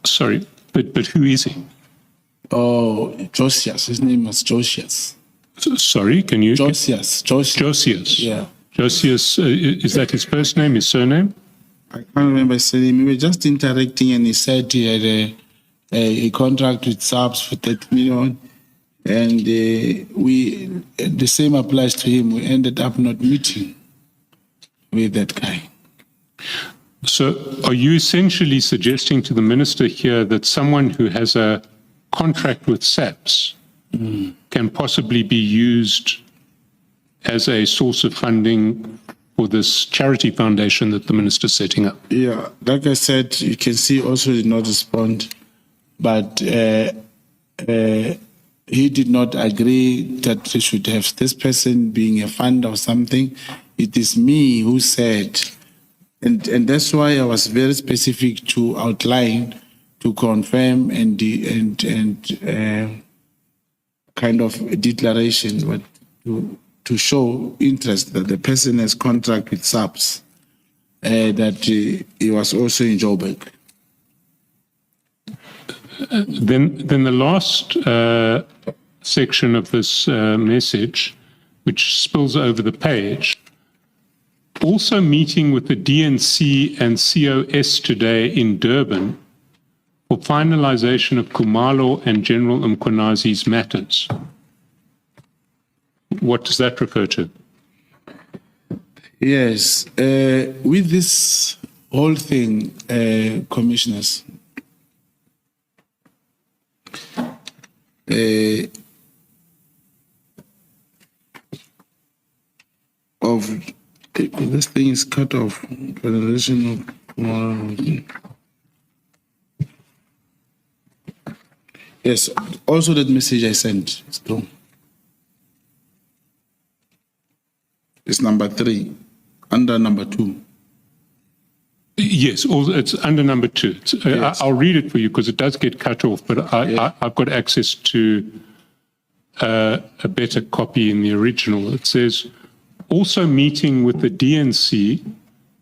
Sorry, but who is he? Oh, Josius. His name was Josius. Sorry, can you? Josius. Josius. Yeah. Josius, is that his first name, his surname? I can't remember his name. We were just interacting and he said he had a contract with SAPS for 30 million. And the same applies to him. We ended up not meeting with that guy. So are you essentially suggesting to the minister here that someone who has a contract with SAPS can possibly be used as a source of funding for this charity foundation that the minister is setting up? Yeah, like I said, you can see also did not respond, but he did not agree that they should have this person being a fund or something. It is me who said, and that's why I was very specific to outline, to confirm and kind of a declaration, but to show interest that the person has contract with SAPS, that he was also in Joburg. Then the last section of this message, which spills over the page, also meeting with the DNC and COS today in Durban for finalization of Khumalo and General Mkhwanazi's matters. What does that refer to? Yes, with this whole thing, commissioners, of this thing is cut off. Federation of yes. Also, that message I sent. It's number 3, under number 2. Yes, it's under number 2. Yes. I'll read it for you because it does get cut off, but I've got access to a better copy in the original. It says, also meeting with the DNC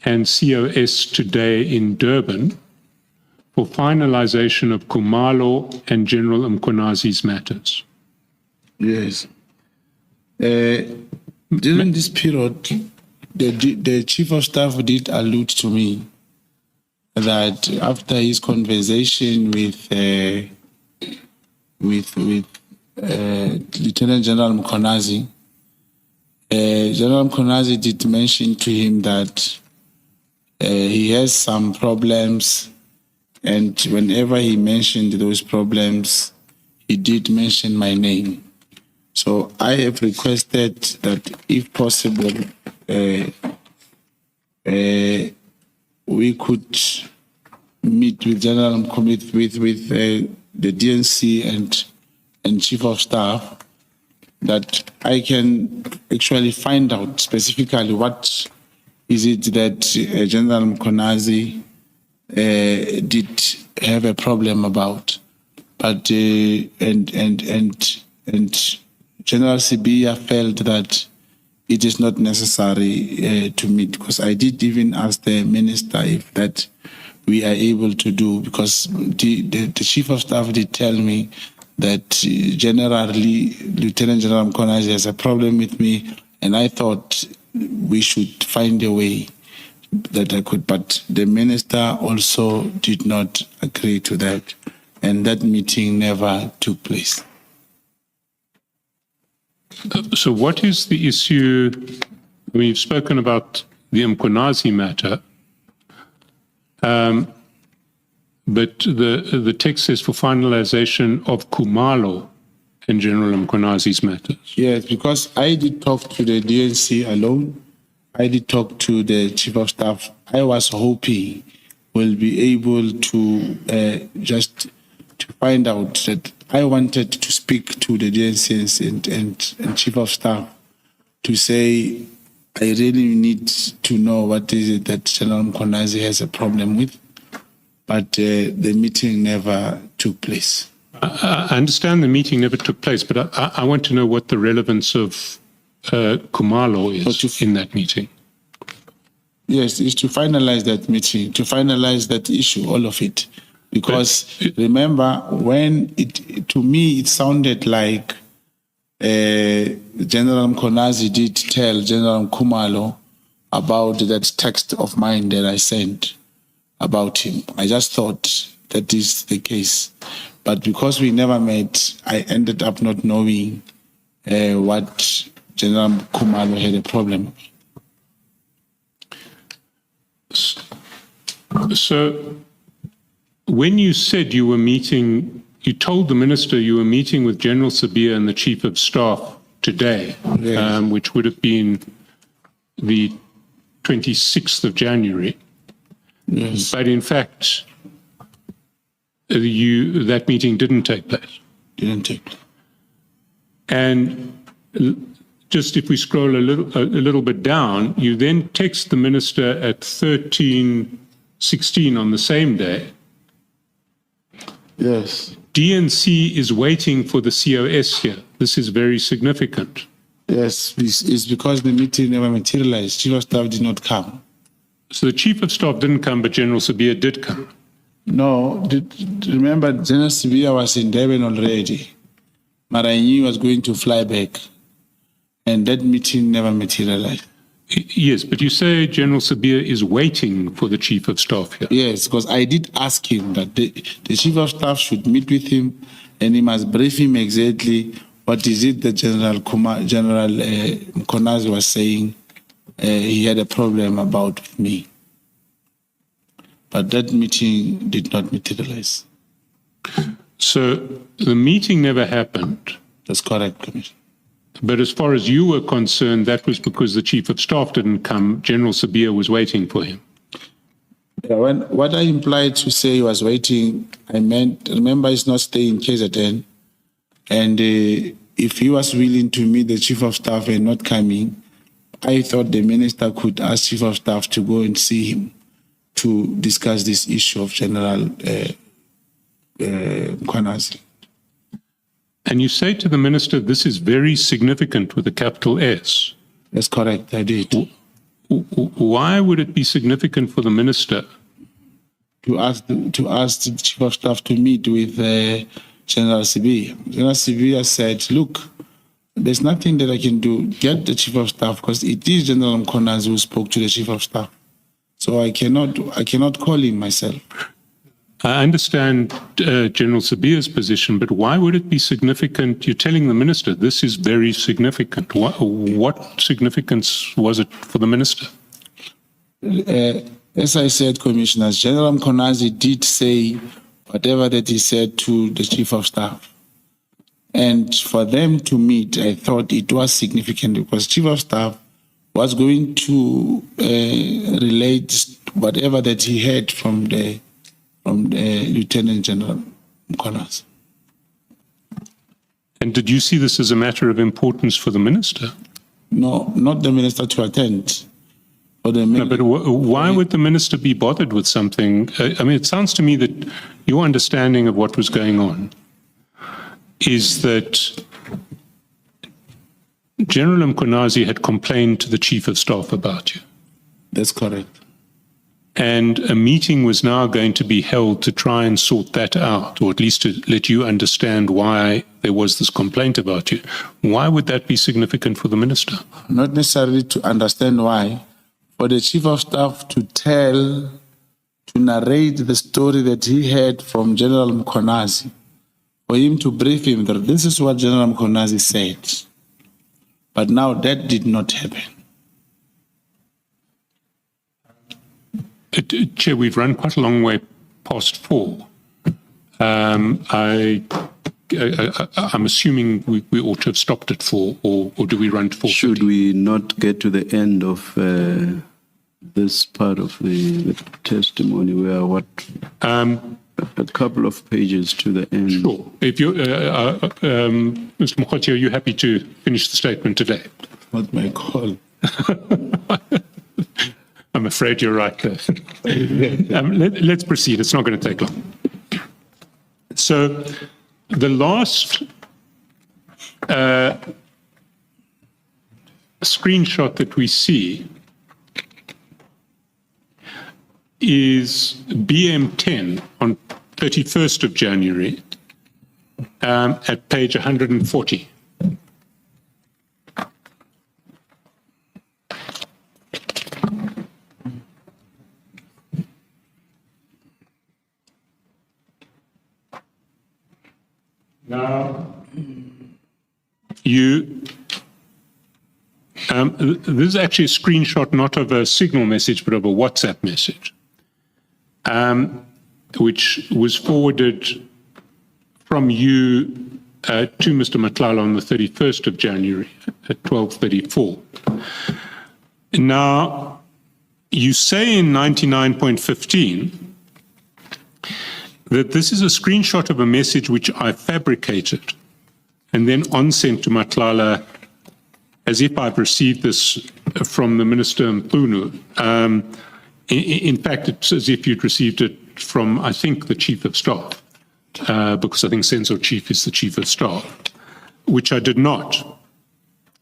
and COS today in Durban for finalization of Khumalo and General Mkhwanazi's matters. Yes. During this period, the chief of staff did allude to me that after his conversation with Lieutenant General Mkhwanazi, General Mkhwanazi did mention to him that he has some problems, and whenever he mentioned those problems, he did mention my name. So I have requested that, if possible, we could meet with General with the DNC and Chief of Staff, that I can actually find out specifically what is it that General Mkhwanazi did have a problem about, but and General Sibiya felt that it is not necessary to meet, because I did even ask the minister if that we are able to do, because the Chief of Staff did tell me that generally Lieutenant General Mkhwanazi has a problem with me, and I thought we should find a way that I could, but the minister also did not agree to that, and that meeting never took place. So what is the issue? We've spoken about the Mkhwanazi matter, but the text says for finalization of Khumalo and General Mkhwanazi's matters. Yes, because I did talk to the DNC alone. I did talk to the Chief of Staff. I was hoping we'll be able to just to find out that I wanted to speak to the DNC and Chief of Staff to say, I really need to know what is it that General Mkhwanazi has a problem with, but the meeting never took place. I understand the meeting never took place, but I want to know what the relevance of Khumalo is in that meeting. Yes, it's to finalize that meeting, to finalize that issue, all of it. Because remember, to me, it sounded like General Mkhwanazi did tell General Khumalo about that text of mine that I sent about him. I just thought that is the case. But because we never met, I ended up not knowing what General Khumalo had a problem with. So when you said you were meeting, you told the minister you were meeting with General Sabia and the Chief of Staff today, Yes. Which would have been the 26th of January. Yes. But in fact, that meeting didn't take place. Didn't take place. And just if we scroll a little bit down, you then text the minister at 13:16 on the same day. Yes. DNC is waiting for the COS here. This is very significant. Yes, it's because the meeting never materialized. Chief of Staff did not come. So the Chief of Staff didn't come, but General Sabia did come. No, remember, General Sabia was in Durban already. But I knew he was going to fly back. And that meeting never materialized. Yes, but you say General Sabia is waiting for the Chief of Staff here. Yes, because I did ask him that the Chief of Staff should meet with him and he must brief him exactly what is it that General Mkhwanazi was saying he had a problem about with me. But that meeting did not materialize. So the meeting never happened. That's correct, Commissioner. But as far as you were concerned, that was because the Chief of Staff didn't come. General Sabia was waiting for him. Yeah, what I implied to say he was waiting, I meant, remember, he's not staying in KZN. And if he was willing to meet the Chief of Staff and not coming, I thought the minister could ask Chief of Staff to go and see him to discuss this issue of General Mkhwanazi. And you say to the minister, this is very significant with a capital S. That's correct, I did. Why would it be significant for the minister? To ask the Chief of Staff to meet with General Sabia. General Sabia said, look, there's nothing that I can do. Get the Chief of Staff, because it is General Mkhwanazi who spoke to the Chief of Staff. So I cannot call him myself. I understand General Sabia's position, but why would it be significant? You're telling the minister this is very significant. What significance was it for the minister? As I said, Commissioners, General Mkhwanazi did say whatever that he said to the Chief of Staff. And for them to meet, I thought it was significant because Chief of Staff was going to relate whatever that he heard from the Lieutenant General Mkhwanazi. And did you see this as a matter of importance for the minister? No, not the minister to attend. No, but why would the minister be bothered with something? I mean, it sounds to me that your understanding of what was going on is that General Mkhwanazi had complained to the Chief of Staff about you. That's correct. And a meeting was now going to be held to try and sort that out, or at least to let you understand why there was this complaint about you. Why would that be significant for the minister? Not necessarily to understand why. For the Chief of Staff to narrate the story that he heard from General Mkhwanazi, for him to brief him that this is what General Mkhwanazi said. But now that did not happen. Chair, we've run quite a long way past 4. I'm assuming we ought to have stopped at 4, or do we run to 4? Should we not get to the end of this part of the testimony? We are a couple of pages to the end. Sure. If you, Mr. Mogotsi, are you happy to finish the statement today? Not my call. I'm afraid you're right there. Let's proceed. It's not going to take long. So the last screenshot that we see is BM10 on 31st of January at page 140. Now, this is actually a screenshot not of a signal message, but of a WhatsApp message, which was forwarded from you to Mr. Matlala on the 31st of January at 12:34. Now, you say in 99.15 that this is a screenshot of a message which I fabricated and then on-sent to Matlala as if I've received this from the Minister Mchunu. In fact, it's as if you'd received it from, I think, the Chief of Staff, because I think Senzo Chief is the Chief of Staff, which I did not.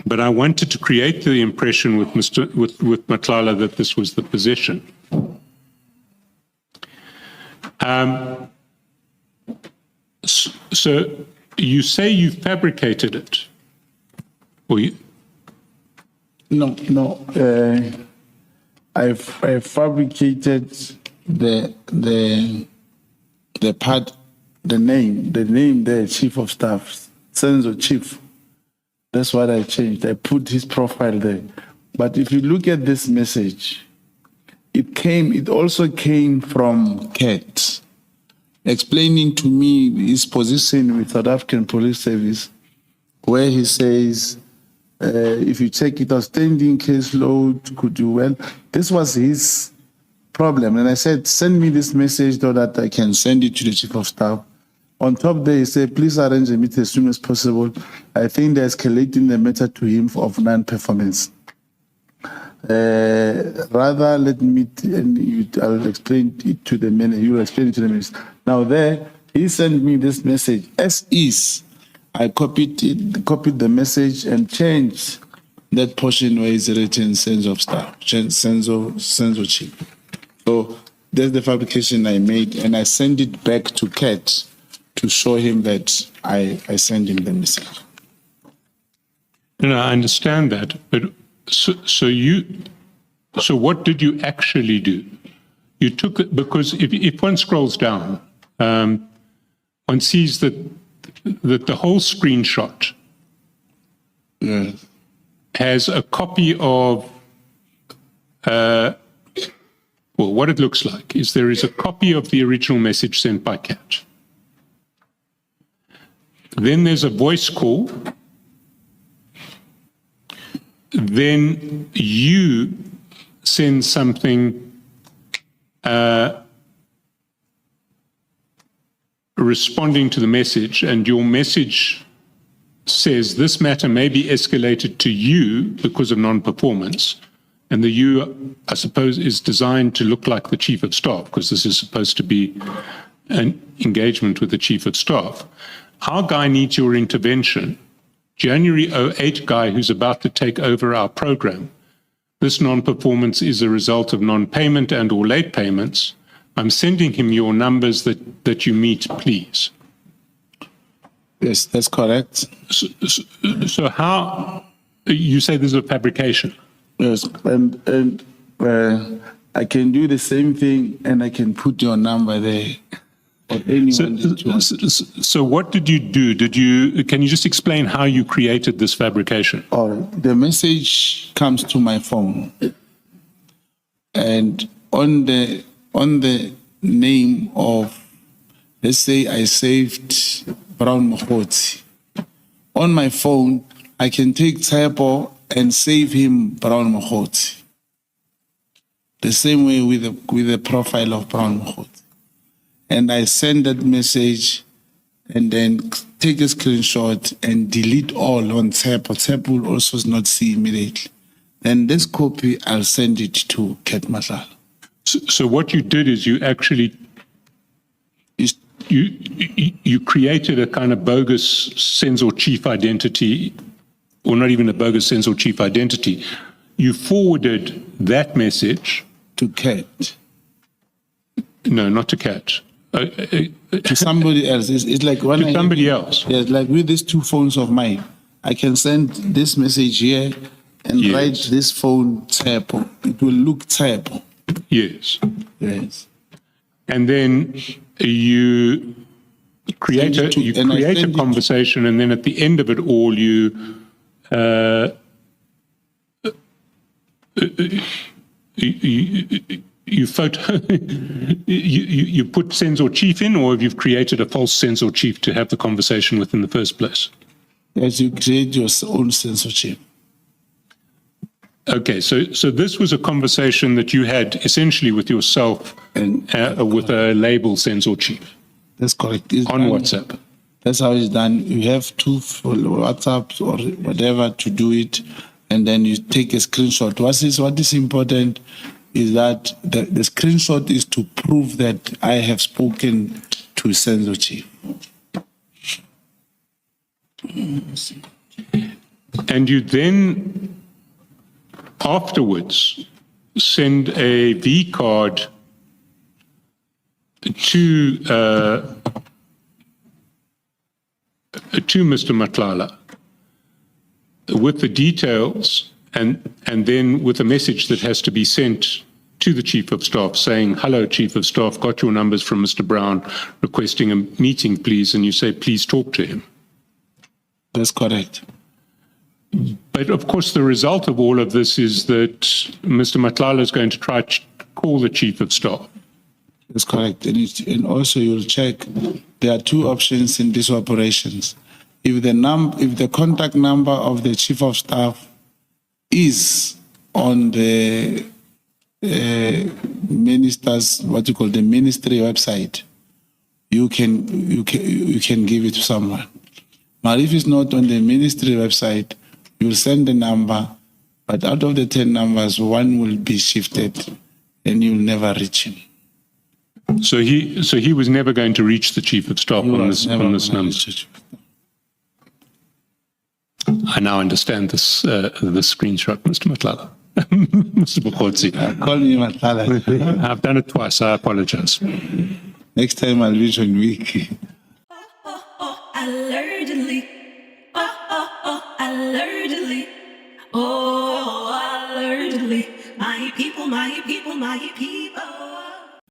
But I wanted to create the impression with Matlala that this was the position. So you say you fabricated it, or you? No. I fabricated the part, the name, the Chief of Staff, Senzo Chief. That's what I changed. I put his profile there. But if you look at this message, it also came from Kat, explaining to me his position with South African Police Service, where he says, if you check it, outstanding caseload, could do well. This was his problem. And I said, send me this message so that I can send it to the Chief of Staff. On top there, he said, please arrange a meeting as soon as possible. I think they're escalating the matter to him of non-performance. Rather, let me, I'll explain it to the minister. You'll explain it to the minister. Now there, he sent me this message as is. I copied the message and changed that portion where it's written Senzo of Staff, Senzo Chief. So that's the fabrication I made, and I sent it back to Kat to show him that I sent him the message. No, I understand that, but so what did you actually do? You took it, because if one scrolls down, one sees that the whole screenshot has a copy of, well, what it looks like is there is a copy of the original message sent by Kat. Then there's a voice call. Then you send something responding to the message, and your message says this matter may be escalated to you because of non-performance. And the you, I suppose, is designed to look like the Chief of Staff, because this is supposed to be an engagement with the Chief of Staff. Our guy needs your intervention. January 08 guy who's about to take over our program. This non-performance is a result of non-payment and or late payments. I'm sending him your numbers that you meet, please. Yes, that's correct. So how, you say this is a fabrication? Yes, and I can do the same thing, and I can put your number there. So what did you do? Can you just explain how you created this fabrication? The message comes to my phone, and on the name of, let's say I saved Brown Mogotsi. On my phone, I can take typo and save him Brown Mogotsi. The same way with the profile of Brown Mogotsi. And I send that message and then take a screenshot and delete all on typo. Typo will also not see immediately. Then this copy, I'll send it to Kat Matlala. So what you did is you actually, you created a kind of bogus Senzo Chief identity, or not even a bogus Senzo Chief identity. You forwarded that message to Kat. No, not to Kat. to somebody else. It's like when To somebody else. Yes, like with these two phones of mine, I can send this message here and Yes. write this phone tap. It will look tap. Yes. Yes. And then you create Send it to- and I a send it- conversation, and then at the end of it all, you you photo you put Senzo Chief in, or have you created a false Senzo Chief to have the conversation with in the first place? As you create your own censorship. Okay, so this was a conversation that you had essentially with yourself And with a label Senzo Chief that's correct. It's on done. WhatsApp. That's how it's done. You have two WhatsApps or whatever to do it, and then you take a screenshot. What is important is that the screenshot is to prove that I have spoken to Senzo Chief. And you then afterwards send a V card to Mr. Matlala with the details, and then with a message that has to be sent to the Chief of Staff saying, "Hello, Chief of Staff, got your numbers from Mr. Brown, requesting a meeting, please," and you say, "Please talk to him." That's correct. But of course, the result of all of this is that Mr. Matlala is going to try to call the Chief of Staff. That's correct. And also you'll check, there are two options in these operations. If the contact number of the Chief of Staff is on the minister's, the ministry website, you can give it to someone. But if it's not on the ministry website, you'll send the number, but out of the 10 numbers, one will be shifted and you'll never reach him. So he was never going to reach the Chief of Staff on this number. I now understand this screenshot, Mr. Matlala. Mr. Mogotsi. Call me Matlala. I've done it twice. I apologize. Next time I'll reach on week. Allegedly. Allegedly. Oh, allegedly. My people, my people, my people.